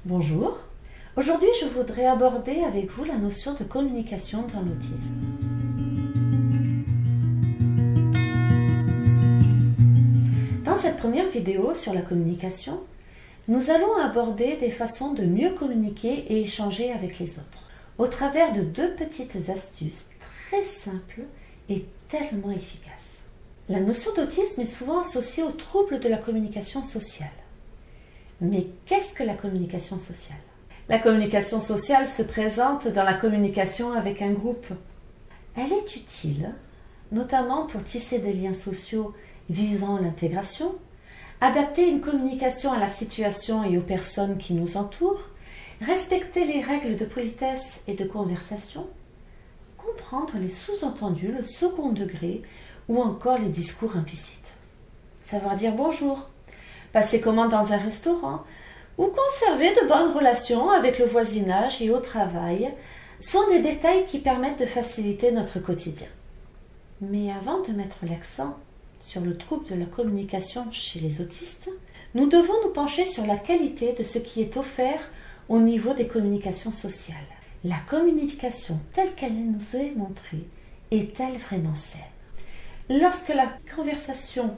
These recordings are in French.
Bonjour, aujourd'hui je voudrais aborder avec vous la notion de communication dans l'autisme. Dans cette première vidéo sur la communication, nous allons aborder des façons de mieux communiquer et échanger avec les autres, au travers de deux petites astuces très simples et tellement efficaces. La notion d'autisme est souvent associée aux troubles de la communication sociale. Mais qu'est-ce que la communication sociale? La communication sociale se présente dans la communication avec un groupe. Elle est utile, notamment pour tisser des liens sociaux visant l'intégration, adapter une communication à la situation et aux personnes qui nous entourent, respecter les règles de politesse et de conversation, comprendre les sous-entendus, le second degré ou encore les discours implicites. Savoir dire bonjour, passer commande dans un restaurant ou conserver de bonnes relations avec le voisinage et au travail sont des détails qui permettent de faciliter notre quotidien. Mais avant de mettre l'accent sur le trouble de la communication chez les autistes, nous devons nous pencher sur la qualité de ce qui est offert au niveau des communications sociales. La communication telle qu'elle nous est montrée est-elle vraiment saine? Lorsque la conversation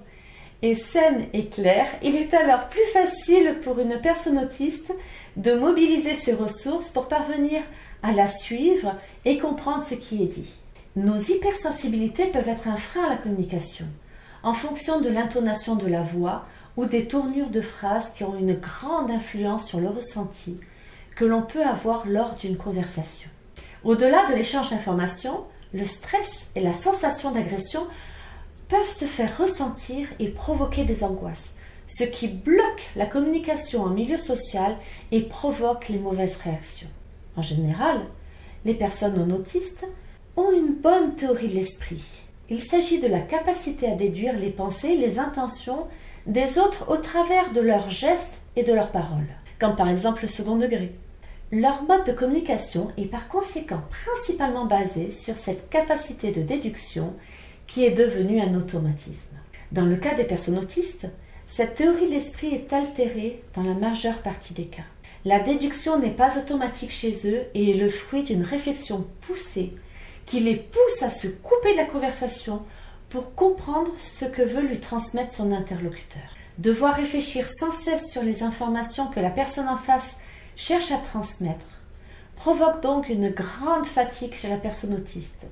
est saine et claire, il est alors plus facile pour une personne autiste de mobiliser ses ressources pour parvenir à la suivre et comprendre ce qui est dit. Nos hypersensibilités peuvent être un frein à la communication, en fonction de l'intonation de la voix ou des tournures de phrases qui ont une grande influence sur le ressenti que l'on peut avoir lors d'une conversation. Au-delà de l'échange d'informations, le stress et la sensation d'agression peuvent se faire ressentir et provoquer des angoisses, ce qui bloque la communication en milieu social et provoque les mauvaises réactions. En général, les personnes non autistes ont une bonne théorie de l'esprit. Il s'agit de la capacité à déduire les pensées et les intentions des autres au travers de leurs gestes et de leurs paroles, comme par exemple le second degré. Leur mode de communication est par conséquent principalement basé sur cette capacité de déduction qui est devenue un automatisme. Dans le cas des personnes autistes, cette théorie de l'esprit est altérée dans la majeure partie des cas. La déduction n'est pas automatique chez eux et est le fruit d'une réflexion poussée qui les pousse à se couper de la conversation pour comprendre ce que veut lui transmettre son interlocuteur. Devoir réfléchir sans cesse sur les informations que la personne en face cherche à transmettre provoque donc une grande fatigue chez la personne autiste,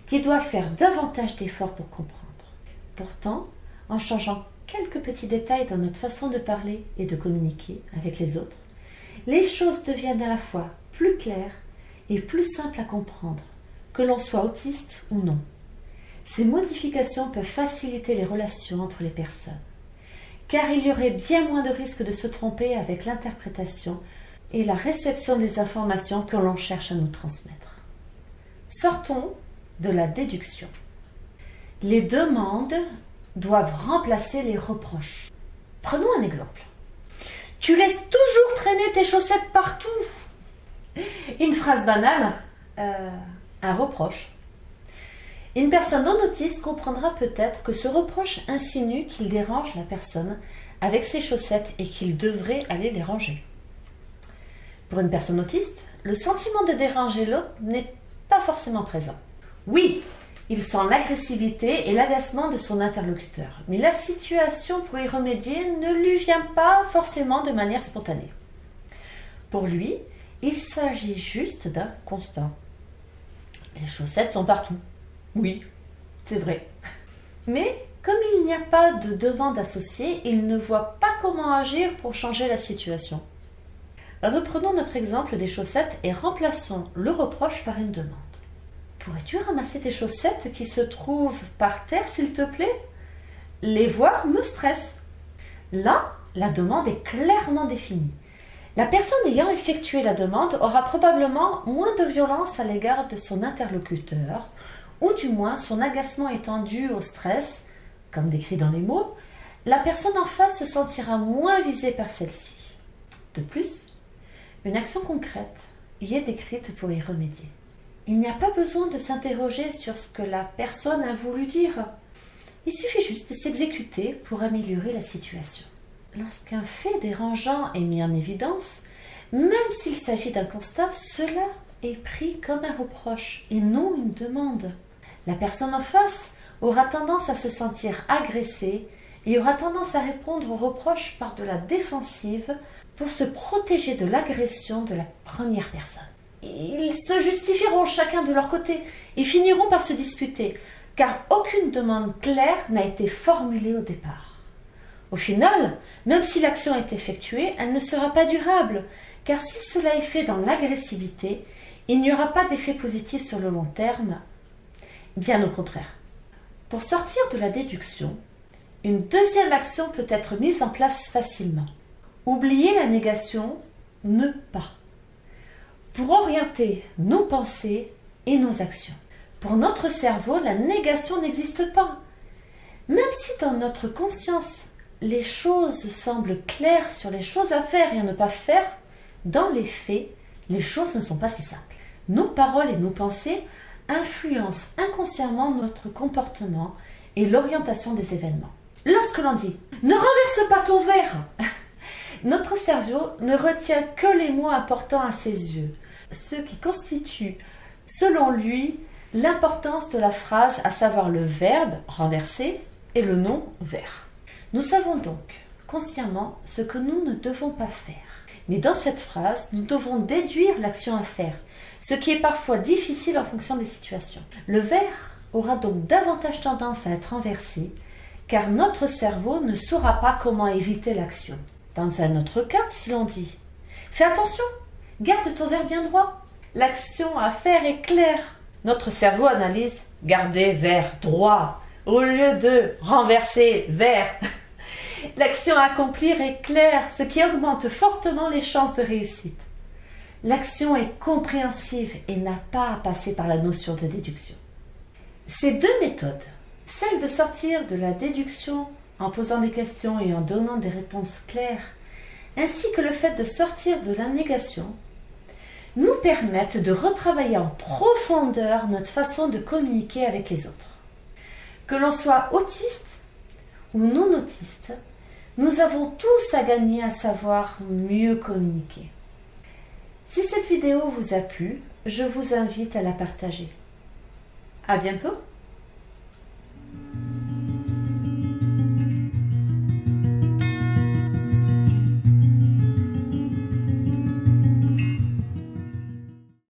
qui doit faire davantage d'efforts pour comprendre. Pourtant, en changeant quelques petits détails dans notre façon de parler et de communiquer avec les autres, les choses deviennent à la fois plus claires et plus simples à comprendre, que l'on soit autiste ou non. Ces modifications peuvent faciliter les relations entre les personnes, car il y aurait bien moins de risques de se tromper avec l'interprétation et la réception des informations que l'on cherche à nous transmettre. Sortons de la déduction. Les demandes doivent remplacer les reproches. Prenons un exemple. Tu laisses toujours traîner tes chaussettes partout. Une phrase banale, un reproche. Une personne non autiste comprendra peut-être que ce reproche insinue qu'il dérange la personne avec ses chaussettes et qu'il devrait aller les ranger. Pour une personne autiste, le sentiment de déranger l'autre n'est pas forcément présent. Oui, il sent l'agressivité et l'agacement de son interlocuteur, mais la situation pour y remédier ne lui vient pas forcément de manière spontanée. Pour lui, il s'agit juste d'un constat. Les chaussettes sont partout. Oui, c'est vrai. Mais comme il n'y a pas de demande associée, il ne voit pas comment agir pour changer la situation. Reprenons notre exemple des chaussettes et remplaçons le reproche par une demande. Pourrais-tu ramasser tes chaussettes qui se trouvent par terre, s'il te plaît? Les voir me stresse. Là, la demande est clairement définie. La personne ayant effectué la demande aura probablement moins de violence à l'égard de son interlocuteur, ou du moins son agacement étant dû au stress, comme décrit dans les mots, la personne en face se sentira moins visée par celle-ci. De plus, une action concrète y est décrite pour y remédier. Il n'y a pas besoin de s'interroger sur ce que la personne a voulu dire. Il suffit juste de s'exécuter pour améliorer la situation. Lorsqu'un fait dérangeant est mis en évidence, Même s'il s'agit d'un constat, cela est pris comme un reproche et non une demande. La personne en face aura tendance à se sentir agressée et aura tendance à répondre aux reproches par de la défensive pour se protéger de l'agression de la première personne. Ils se justifieront chacun de leur côté et finiront par se disputer, car aucune demande claire n'a été formulée au départ. Au final, même si l'action est effectuée, elle ne sera pas durable, car si cela est fait dans l'agressivité, il n'y aura pas d'effet positif sur le long terme, bien au contraire. Pour sortir de la déduction, une deuxième action peut être mise en place facilement. Oublier la négation, ne pas. Pour orienter nos pensées et nos actions. Pour notre cerveau, la négation n'existe pas. Même si dans notre conscience, les choses semblent claires sur les choses à faire et à ne pas faire, dans les faits, les choses ne sont pas si simples. Nos paroles et nos pensées influencent inconsciemment notre comportement et l'orientation des événements. Lorsque l'on dit « Ne renverse pas ton verre !» notre cerveau ne retient que les mots importants à ses yeux, ce qui constitue, selon lui, l'importance de la phrase, à savoir le verbe « renverser » et le nom « verre ». Nous savons donc consciemment ce que nous ne devons pas faire. Mais dans cette phrase, nous devons déduire l'action à faire, ce qui est parfois difficile en fonction des situations. Le verre aura donc davantage tendance à être renversé, car notre cerveau ne saura pas comment éviter l'action. Dans un autre cas, si l'on dit « Fais attention, garde ton verre bien droit », l'action à faire est claire. Notre cerveau analyse « Garder verre droit » au lieu de « renverser verre ». L'action à accomplir est claire, ce qui augmente fortement les chances de réussite. L'action est compréhensive et n'a pas à passer par la notion de déduction. Ces deux méthodes, celle de sortir de la déduction en posant des questions et en donnant des réponses claires, ainsi que le fait de sortir de la négation, nous permettent de retravailler en profondeur notre façon de communiquer avec les autres. Que l'on soit autiste ou non autiste, nous avons tous à gagner à savoir mieux communiquer. Si cette vidéo vous a plu, je vous invite à la partager. À bientôt!